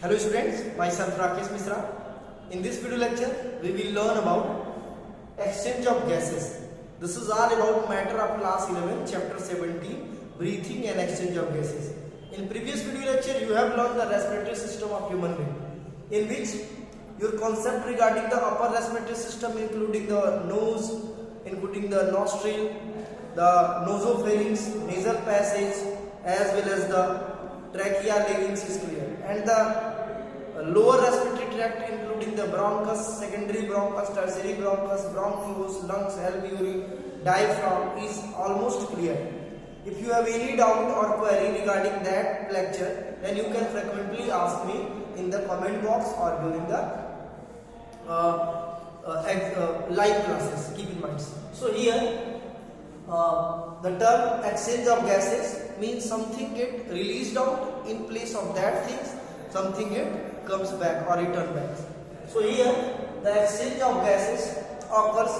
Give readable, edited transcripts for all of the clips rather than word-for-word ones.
Hello students, myself Rakesh Misra. In this video lecture, we will learn about exchange of gases. This is all about matter of class 11, chapter 17, breathing and exchange of gases. In previous video lecture, you have learned the respiratory system of human being, in which your concept regarding the upper respiratory system, including the nose, including the nostril, the nasopharynx, nasal passage, as well as the trachea, larynx is clear, and the lower respiratory tract including the bronchus, secondary bronchus, tertiary bronchus, bronchioles, lungs, alveoli, diaphragm is almost clear. If you have any doubt or query regarding that lecture, then you can frequently ask me in the comment box or during the live classes. Keep in mind. So here the term exchange of gases means something get released out, in place of that things something it comes back or return back. So here the exchange of gases occurs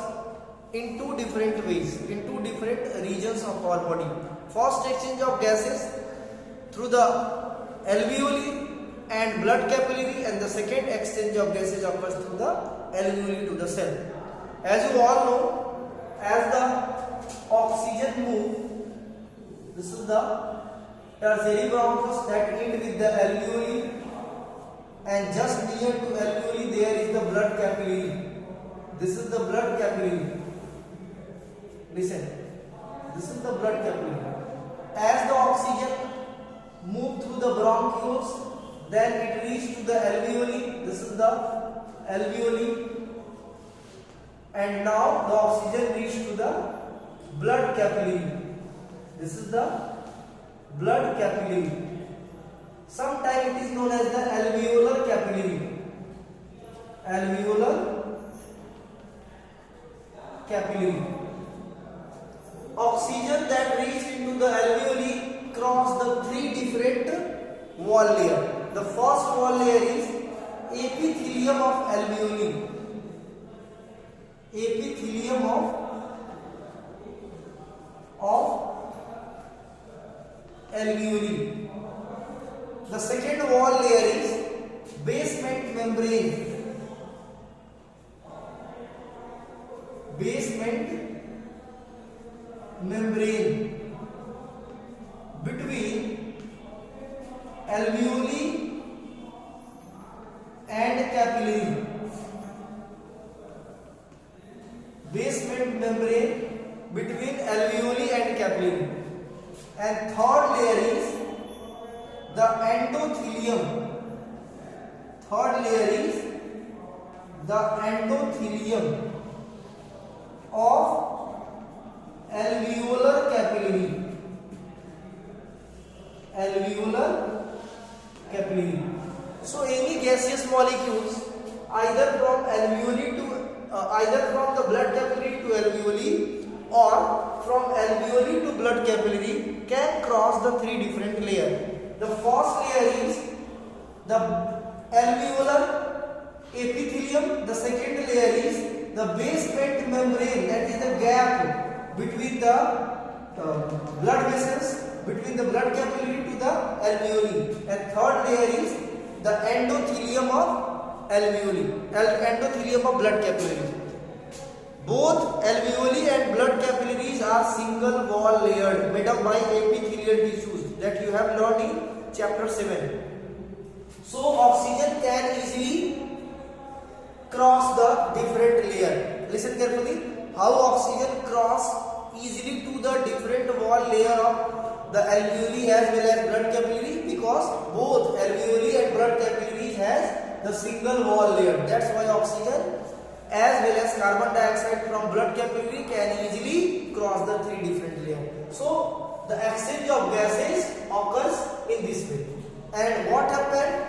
in two different ways, in two different regions of our body. First exchange of gases through the alveoli and blood capillary, and the second exchange of gases occurs through the alveoli to the cell. As you all know, as the oxygen moves, this is the tertiary bronchus that end with the alveoli, and just near to alveoli there is the blood capillary. This is the blood capillary. Listen, this is the blood capillary. As the oxygen moves through the bronchioles, then it reaches to the alveoli. This is the alveoli, and now the oxygen reaches to the blood capillary. This is the blood capillary. Sometimes it is known as the alveolar capillary. Alveolar capillary. Oxygen that reaches into the alveoli cross the three different wall layers. The first wall layer is epithelium of alveoli. Epithelium of alveoli. The second wall layer is basement membrane. Basement membrane between alveoli and capillary. Basement membrane between alveoli and capillary. And third layer is the endothelium. Third layer is the endothelium of alveolar capillary. Alveolar capillary. So any gaseous molecules either from alveoli to either from the blood capillary to alveoli or from alveoli to blood capillary can cross the three different layers. The first layer is the alveolar epithelium. The second layer is the basement membrane, that is the gap between the blood vessels, between the blood capillary to the alveoli. And third layer is the endothelium of alveoli, endothelium of blood capillary. Both alveoli and blood capillaries are single wall layered, made up by epithelial tissues that you have learned in chapter 7. So oxygen can easily cross the different layer. Listen carefully, how oxygen cross easily to the different wall layer of the alveoli as well as blood capillary, because both alveoli and blood capillaries has the single wall layer. That's why oxygen as well as carbon dioxide from blood capillary can easily cross the three different layers. So the exchange of gases occurs in this way. And what happened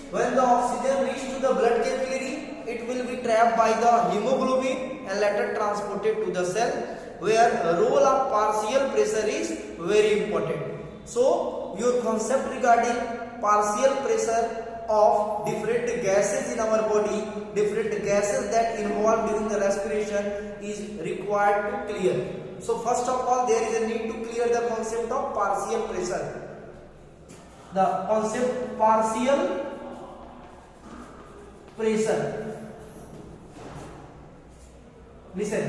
when the oxygen reaches to the blood capillary? It will be trapped by the hemoglobin and later transported to the cell, where the role of partial pressure is very important. So your concept regarding partial pressure of different gases in our body, different gases that involve during the respiration is required to clear. So first of all, there is a need to clear the concept of partial pressure. The concept partial pressure. Listen,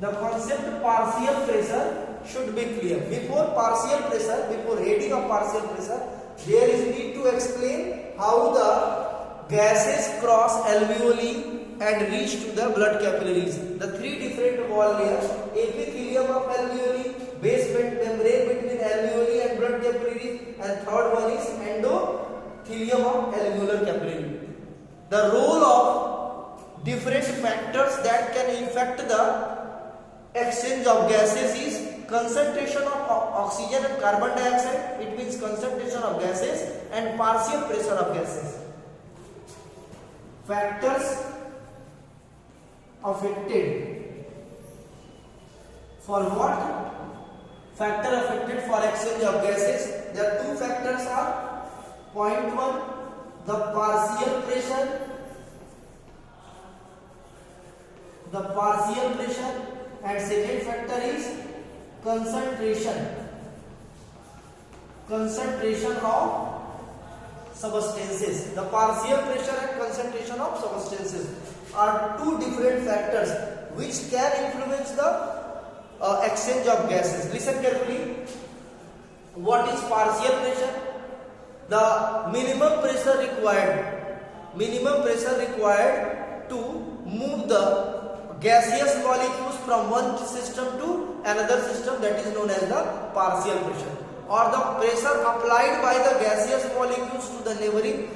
the concept partial pressure should be clear. Before reading of partial pressure, there is need to explain how the gases cross alveoli and reach to the blood capillaries. The three different wall layers: epithelium of alveoli, basement membrane between alveoli and blood capillaries, and third one is endothelium of alveolar capillary. The role of different factors that can affect the exchange of gases is concentration of oxygen and carbon dioxide, it means concentration of gases, and partial pressure of gases. Factors affected for what? Factor affected for exchange of gases. There are two factors are: point 1, the partial pressure, and second factor is concentration of substances. The partial pressure and concentration of substances are two different factors which can influence the exchange of gases. Listen carefully. What is partial pressure? The minimum pressure required to move the gaseous molecules from one system to another system, that is known as the partial pressure, or the pressure applied by the gaseous molecules to the neighboring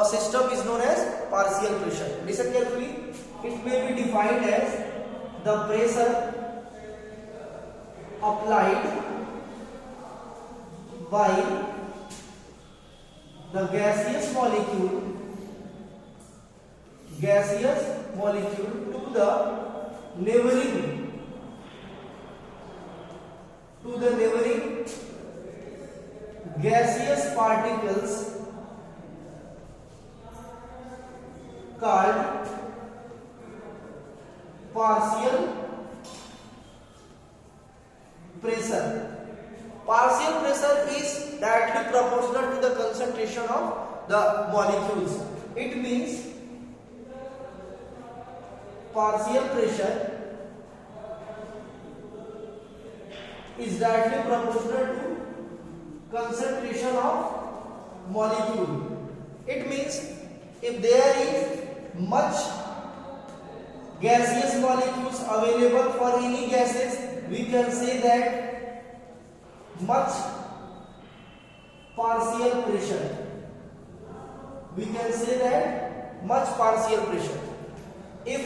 system is known as partial pressure. Listen carefully. It may be defined as the pressure applied by the gaseous molecule to the neighboring gaseous particles called partial pressure. Partial pressure is directly proportional to the concentration of the molecules. It means partial pressure is directly proportional to concentration of molecule. It means if there is much gaseous molecules available for any gases, we can say that much partial pressure. If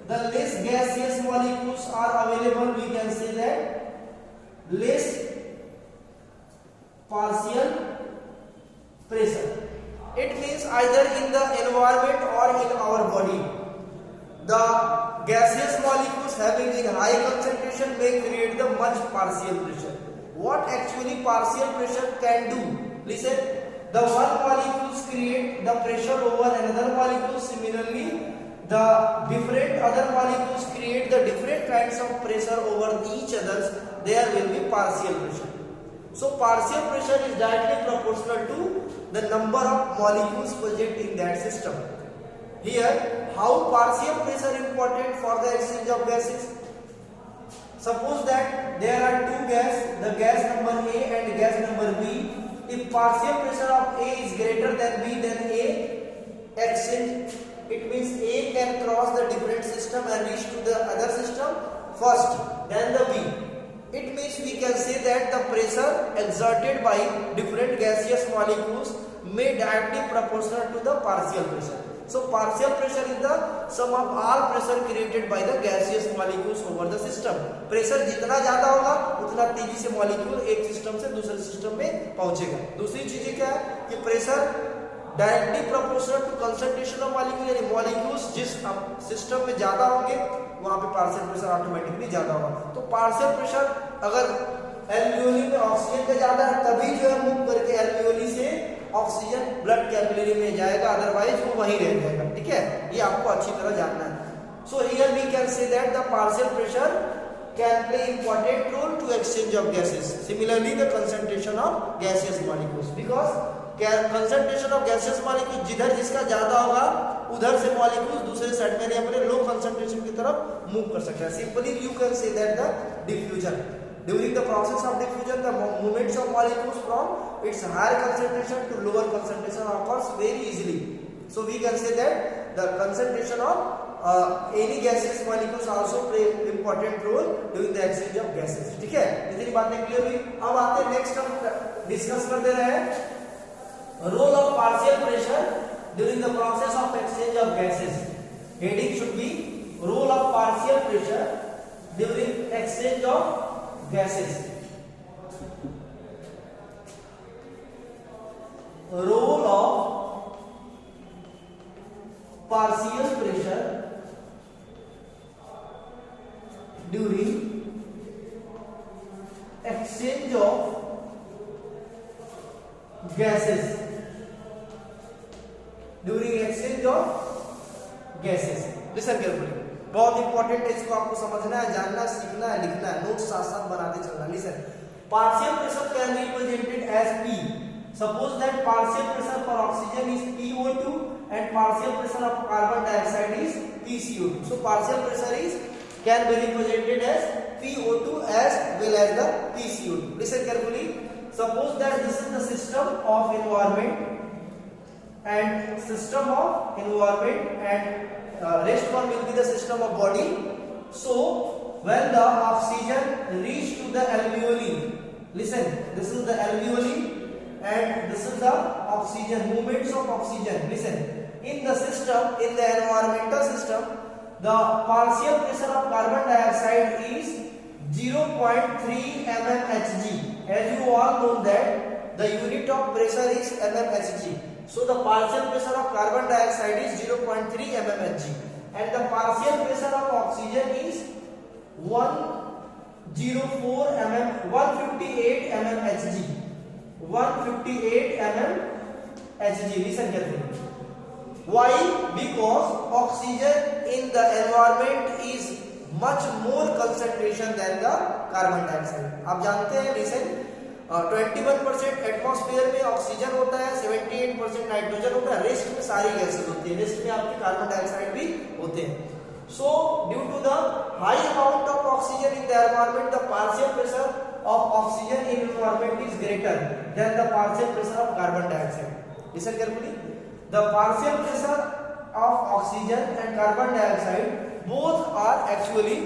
the less gaseous molecules are available, we can say that less partial pressure. It means either in the environment or in our body, the gaseous molecules having in high concentration may create the much partial pressure. What actually partial pressure can do? Listen, the one molecules create the pressure over another molecule. Similarly, the different other molecules create the different kinds of pressure over each others. There will be partial pressure. So partial pressure is directly proportional to the number of molecules present in that system. Here, how partial pressure important for the exchange of gases? Suppose that there are two gas, the gas number A and gas number B. If partial pressure of A is greater than B, then A exchange. It means A can cross the different system and reach to the other system first, then the B. It means we can say that the pressure exerted by different gaseous molecules may directly proportional to the partial pressure. So partial pressure is the sum of all pressure created by the gaseous molecules over the system. Pressure जितना ज्यादा होगा उतना तेजी से molecule एक system से दूसरे system में पहुंचेगा. दूसरी चीजें क्या है कि pressure directly proportional to concentration of molecule, यानी मॉलिक्यूल्स जिस सिस्टम में ज्यादा होंगे वहां पे पार्शियल प्रेशर ऑटोमेटिकली ज्यादा होगा. तो पार्शियल प्रेशर अगर एल्वियोली में ऑक्सीजन का ज्यादा है तभी जो है मूव करके एल्वियोली से ऑक्सीजन ब्लड कैपिलरी में जाएगा, अदरवाइज वो वहीं रह जाएगा. ठीक है, ये आपको अच्छी तरह जानना है. So here we can say that the partial pressure can play important role to exchange of gases. Similarly, the concentration of gaseous molecules, because concentration of gaseous molecules जिधर जिसका ज्यादा होगा उधर से मॉलिक्यूल्स दूसरे साइड में अपने लो कंसंट्रेशन की तरफ मूव कर सकता है. Simply you can say that the diffusion, during the process of diffusion the movements of molecules from its higher concentration to lower concentration occurs very easily. So we can say that the concentration of any gaseous molecules also play important role during the exchange of gases. ठीक है, इतनी बातें clear हुई. अब आते हैं next, हम discuss करते रहे role of partial pressure during the process of exchange of gases. Heading should be role of partial pressure during exchange of gases. Role of partial pressure during exchange of gases. During exchange of gases. Listen carefully. बहुत important है, इसको आपको समझना है, जानना, सीखना है, लिखना है, नोट साथ साथ बनाते चलना. Listen, partial pressure can be represented as P. Suppose that partial pressure for oxygen is PO2 and partial pressure of carbon dioxide is PCO2. So partial pressure is can be represented as PO2 as well as the PCO2. Listen carefully. Suppose that this is the system of environment and system of environment and rest one will be the system of body. So when the oxygen reach to the alveoli, listen, this is the alveoli and this is the oxygen, movements of oxygen. Listen, in the system, in the environmental system, the partial pressure of carbon dioxide is 0.3 mmHg. As you all know that the unit of pressure is mmHg. So the partial pressure of carbon dioxide is 0.3 mmHg and the partial pressure of oxygen is 158 mmHg. 158 mmHg. Listen carefully. Why? Because oxygen in the environment is much more concentration than the carbon dioxide. आप जानते हैं, listen, 21% atmosphere में oxygen होता है, 78% nitrogen होता है, rest में सारी गैसेस होती है, रेस्ट में आपके कार्बन डाइऑक्साइड भी होते हैं. So due to the high amount of oxygen in the environment, the partial pressure of oxygen in environment is greater than the partial pressure of carbon dioxide. Listen carefully. The partial pressure of oxygen and carbon dioxide both are actually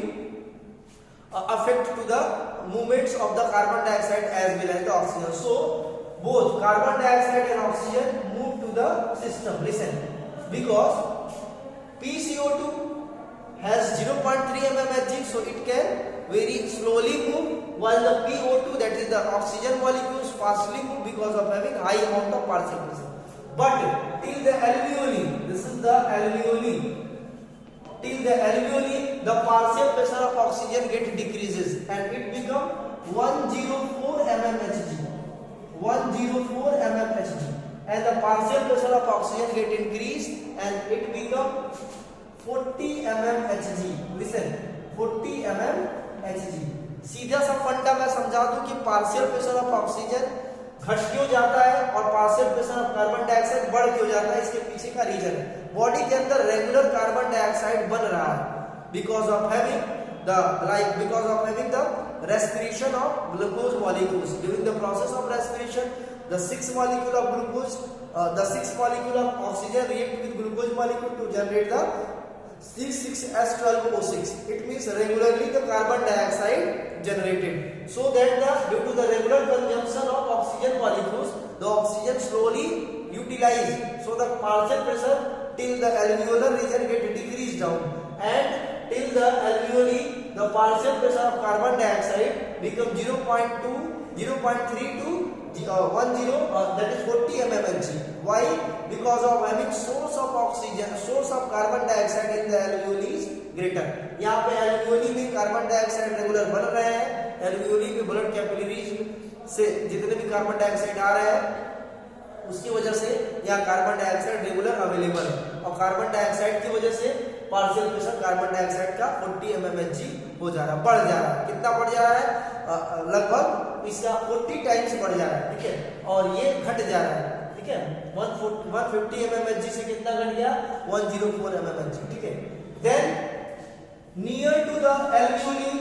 affect to the movements of the carbon dioxide as well as the oxygen. So both carbon dioxide and oxygen move to the system. Listen, because PCO2 has 0.3 mmHg, so it can very slowly move, while the PO2, that is the oxygen molecules, fastly move because of having high amount of partial pressure. But till the alveoli, this is the alveoli, till the alveoli, the partial pressure of oxygen get decreases and it become 104 mmHg. 104 mmHg and the partial pressure of oxygen get increased and it become 40 mmHg. Listen, 40 mmHg. सीधा सा फंडा मैं समझा दूं कि partial pressure of oxygen घट क्यों जाता है और partial pressure of carbon dioxide बढ़ क्यों जाता है, इसके पीछे का रीजन है. बॉडी के अंदर रेगुलर कार्बन डाइऑक्साइड बन रहा है because of having the respiration of glucose molecules. During the process of respiration, the 6 molecule of glucose, the 6 molecule of oxygen react with glucose molecule to generate the C6H12O6. It means regularly the carbon dioxide generated. So that due to the regular consumption of oxygen molecules, the oxygen slowly utilized. So the partial pressure till the alveolar region get decreased down, and till the alveoli, the partial pressure of carbon dioxide become 0.2, 0.3 to 10, that is 40 mmHg. Why? Because of having source of oxygen, source of carbon dioxide in the alveoli is greater. यहाँ पे alveoli में carbon dioxide regular बन रहे हैं, alveoli में blood capillaries से जितने भी कार्बन डाइऑक्साइड आ रहे हैं उसकी वजह से यहाँ कार्बन डाइऑक्साइड रेगुलर अवेलेबल है, और कार्बन डाइऑक्साइड की वजह से पार्शियल प्रेशर कार्बन डाइऑक्साइड का 40 mmHg हो जा रहा है, बढ़ जा रहा है. कितना बढ़ जा रहा है? लगभग इसका 40 टाइम्स बढ़ जा रहा है, ठीक है, और ये घट जा रहा है, ठीक है। 150 mmHg से कितना घट गया, 104 mmHg, ठीक है। Then near to the alveoli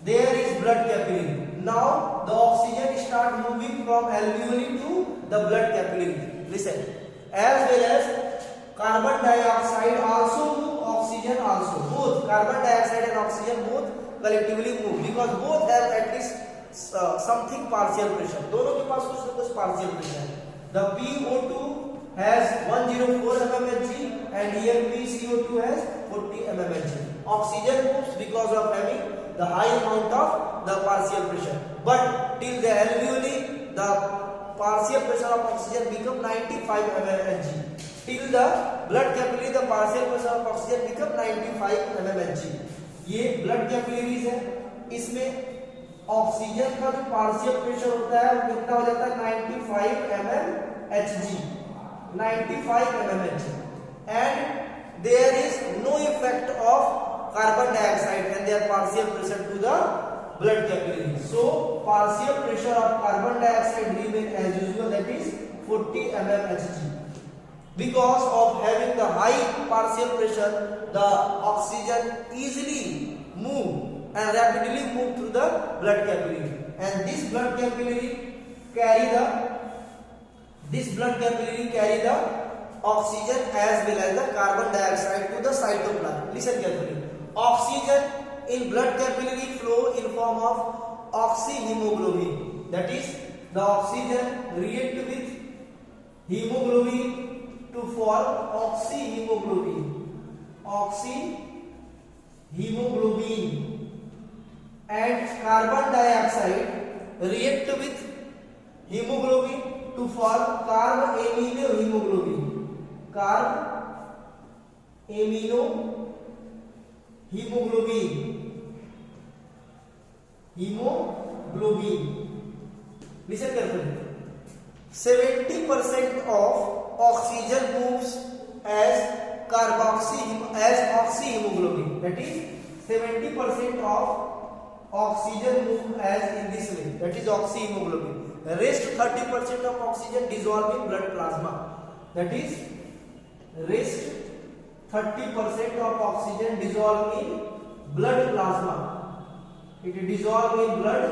there is blood capillary. Now the oxygen start moving from alveoli to the blood capillary. Listen, as well as carbon dioxide also move, oxygen also, both carbon dioxide and oxygen both collectively move because both have at least something partial pressure. दोनों के पास कुछ ना कुछ partial pressure है. The PO2 has 104 mmHg and here PCO2 has 40 mmHg. Oxygen moves because of having the high amount of the partial pressure, but till the alveoli the partial pressure of oxygen become 95 mmHg. Till the blood capillary the partial pressure of oxygen become 95 mmHg. ये blood capillaries है, इसमें oxygen का जो partial pressure होता है वो कितना हो जाता है 95 mmHg, 95 mmHg, and there is no effect of carbon dioxide and their partial pressure to the blood capillary. So partial pressure of carbon dioxide remain as usual, that is 40 mmHg. Because of having the high partial pressure, the oxygen easily move and rapidly move through the blood capillary, and this blood capillary carry the oxygen as well as the carbon dioxide to the cytoplasm. Listen carefully. Oxygen in blood capillary flow in form of oxyhemoglobin, that is the oxygen react with hemoglobin to form oxyhemoglobin, and carbon dioxide react with hemoglobin to form carbaminohemoglobin, hemoglobin. Listen carefully. 70% of oxygen moves as oxyhemoglobin. That is 70% of oxygen move as in this way. That is oxyhemoglobin. The rest 30% of oxygen dissolve in blood plasma. That is rest 30% of oxygen dissolve in blood plasma. It dissolve in blood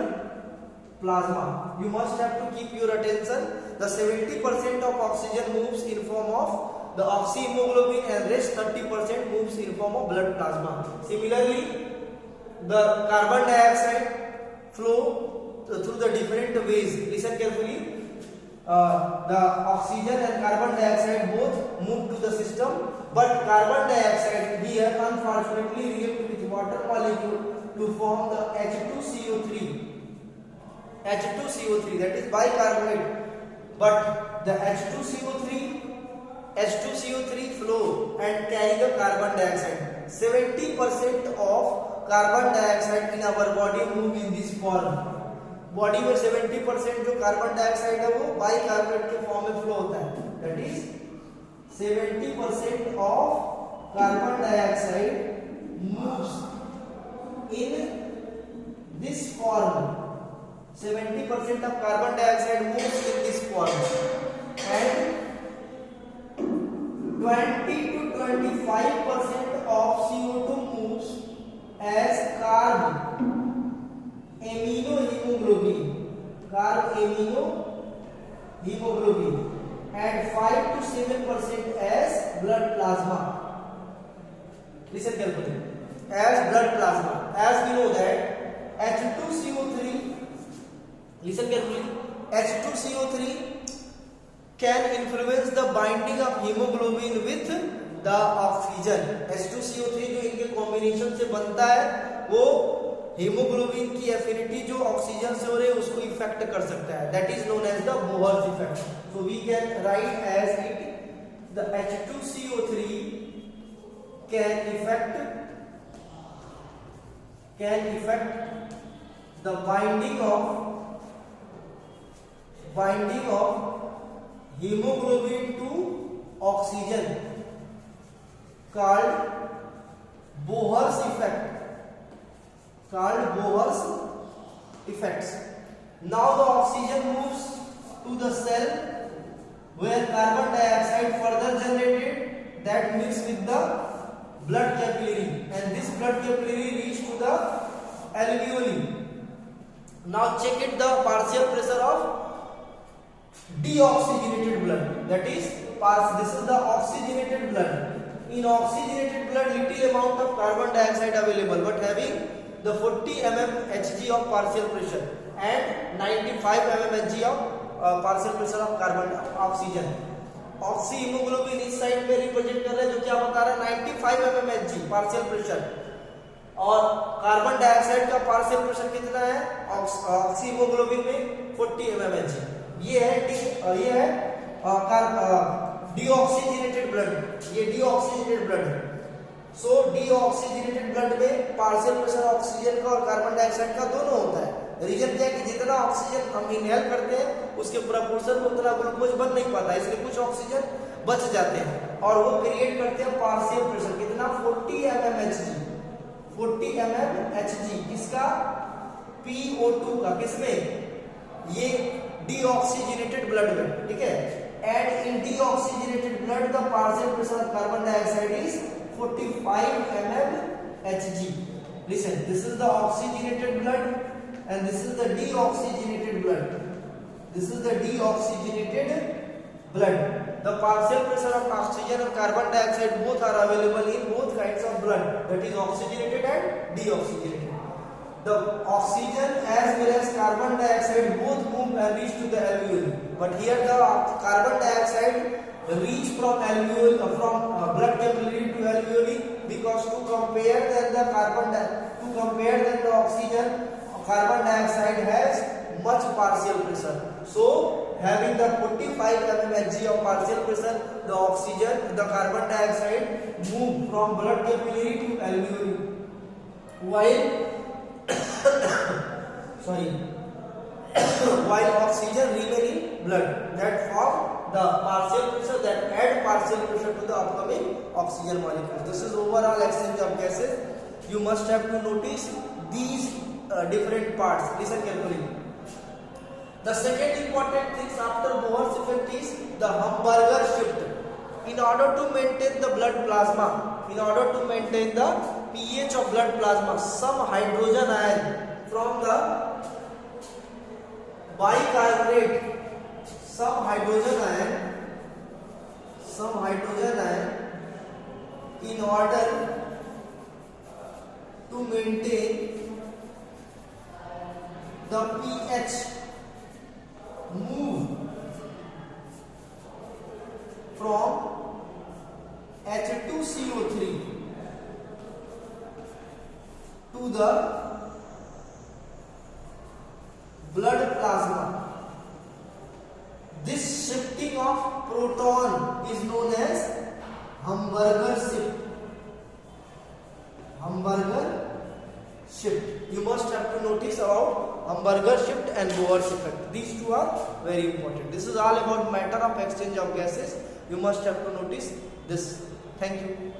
plasma. You must have to keep your attention. The 70% of oxygen moves in form of the oxyhemoglobin and rest 30% moves in form of blood plasma. Similarly, the carbon dioxide flow through the different ways. Listen carefully. The oxygen and carbon dioxide both move to the system, but carbon dioxide here unfortunately react with water molecule to form the H2CO3. H2CO3, that is bicarbonate. But the H2CO3 flow and carry the carbon dioxide. 70% of carbon dioxide in our body move in this form. Body में 70% जो carbon dioxide है वो bicarbonate के form में flow होता है. That is 70% of carbon dioxide moves in this form. 70% of carbon dioxide moves in this form, and 20 to 25% of CO2 moves as carbaminohemoglobin, and 5 to 7% as blood plasma. Listen carefully. As blood plasma, as we know that H2CO3, listen carefully, H2CO3 can influence the binding of hemoglobin with the oxygen. H2CO3 जो इनके combination से बनता है वो haemoglobin की affinity जो oxygen से हो रही है उसको इफेक्ट कर सकता है. That is known as the Bohr's effect. So we can write as it the H2CO3 can affect the binding of hemoglobin to oxygen, called Bohr's effects. Now the oxygen moves to the cell where carbon dioxide further generated that mix with the blood capillary, and this blood capillary reach to the alveoli. Now check it the partial pressure of deoxygenated blood, that is this is the oxygenated blood. In oxygenated blood little amount of carbon dioxide available but having the 40 mmHg of partial pressure and 95 mmHg of partial pressure of carbon oxygen. Oxy haemoglobin इस side में represent कर रहा है जो क्या बता रहा है 95 mmHg पार्शियल प्रेशर, और कार्बन डाइऑक्साइड का पार्शियल प्रेशर कितना है ऑक्सी हीमोग्लोबिन में 40 mmHg. ये है डीऑक्सीजनेटेड ब्लड, ये डीऑक्सीजनेटेड ब्लड है. सो डीऑक्सीजनेटेड ब्लड में पार्शियल प्रेशर ऑक्सीजन का और कार्बन डाइऑक्साइड का दोनों होता है. रीजन क्या है कि जितना ऑक्सीजन हम इनहेल करते हैं उसके प्रोपोर्शन में उतना ग्लूकोज बन नहीं पाता, इसलिए कुछ ऑक्सीजन बच जाते हैं और वो क्रिएट करते हैं पार्शियल प्रेशर कितना 40 mmHg. 40 mmHg किसका PO2 का, किसमें ये डीऑक्सीजनेटेड ब्लड में. ठीक है, and in deoxygenated blood the partial pressure of carbon dioxide is 45 mmHg. Listen, this is the oxygenated blood and this is the deoxygenated blood. This is the deoxygenated blood. The partial pressure of oxygen and carbon dioxide both are available in both kinds of blood, that is oxygenated and deoxygenated. The oxygen as well as carbon dioxide both move and reach to the alveoli, but here the carbon dioxide reach from alveoli from blood capillary to alveoli, because to compare then the oxygen, carbon dioxide has much partial pressure. So having the 45 mmHg of partial pressure, the oxygen, the carbon dioxide move from blood capillary to alveoli, while oxygen remain in blood. That form the partial pressure, that add partial pressure to the upcoming oxygen molecule. This is overall exchange of gases. You must have to notice these different parts. Listen carefully. The second important thing after Bohr's effect is the Hamburger shift. In order to maintain the blood plasma, in order to maintain the pH of blood plasma, some hydrogen ion from the bicarbonate, some hydrogen ion in order to maintain the pH move from H2CO3 to the blood plasma. This shifting of proton is known as Hamburger shift. Hamburger shift. You must have to notice about Hamburger shift and Bohr's effect. These two are very important. This is all about matter of exchange of gases. You must have to notice this. Thank you.